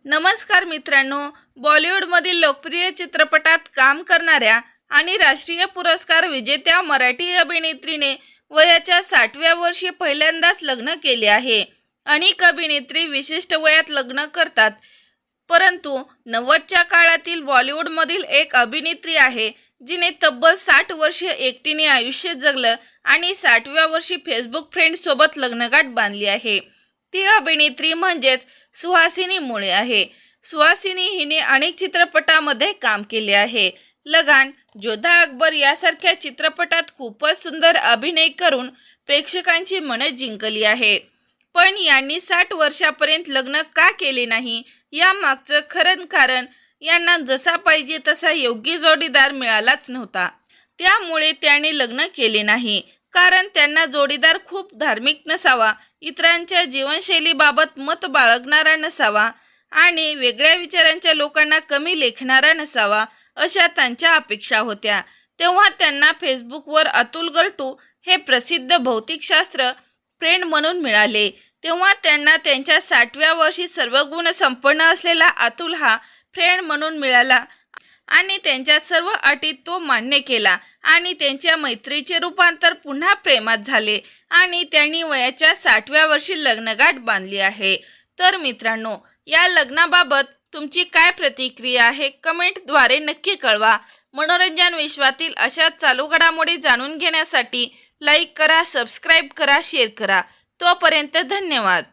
नमस्कार मित्रांनो, बॉलिवूडमधील लोकप्रिय चित्रपटात काम करणाऱ्या आणि राष्ट्रीय पुरस्कार विजेत्या मराठी अभिनेत्रीने वयाच्या 60व्या वर्षी पहिल्यांदाच लग्न केले आहे. अनेक अभिनेत्री विशिष्ट वयात लग्न करतात, परंतु 90च्या काळातील बॉलिवूडमधील एक अभिनेत्री आहे जिने तब्बल 60 वर्षे एकटीने आयुष्य जगलं आणि 60व्या वर्षी फेसबुक फ्रेंडसोबत लग्नगाठ बांधली आहे. ती अभिनेत्री म्हणजेच सुहासिनी मुळे आहे. सुहासिनी हिने अनेक चित्रपटामध्ये काम केले आहे. लगान, जोधा अकबर यासारख्या चित्रपटात खूपच सुंदर अभिनय करून प्रेक्षकांची मने जिंकली आहे. पण यांनी 60 वर्षापर्यंत लग्न का केले नाही यामागचं खरं कारण यांना जसा पाहिजे तसा योग्य जोडीदार मिळालाच नव्हता. त्यामुळे त्यांनी लग्न केले नाही. कारण त्यांना जोडीदार खूप धार्मिक नसावा, इतरांच्या जीवनशैलीबाबत मत बाळगणारा नसावा आणि वेगळ्या विचारांच्या लोकांना कमी लेखणारा नसावा, अशा त्यांच्या अपेक्षा होत्या. तेव्हा त्यांना फेसबुकवर अतुल गर्टू हे प्रसिद्ध भौतिकशास्त्र फ्रेंड म्हणून मिळाले. तेव्हा त्यांना त्यांच्या 60व्या वर्षी सर्व गुण संपन्न असलेला अतुल हा फ्रेंड म्हणून मिळाला आणि त्यांच्या सर्व अटी तो मान्य केला आणि त्यांच्या मैत्रीचे रूपांतर पुन्हा प्रेमात झाले आणि त्यांनी वयाच्या 60व्या वर्षी लग्नगाठ बांधली आहे. तर मित्रांनो, या लग्नाबाबत तुमची काय प्रतिक्रिया आहे कमेंटद्वारे नक्की कळवा. मनोरंजन विश्वातील अशा चालू घडामोडी जाणून घेण्यासाठी लाईक करा, सबस्क्राईब करा, शेअर करा. तोपर्यंत धन्यवाद.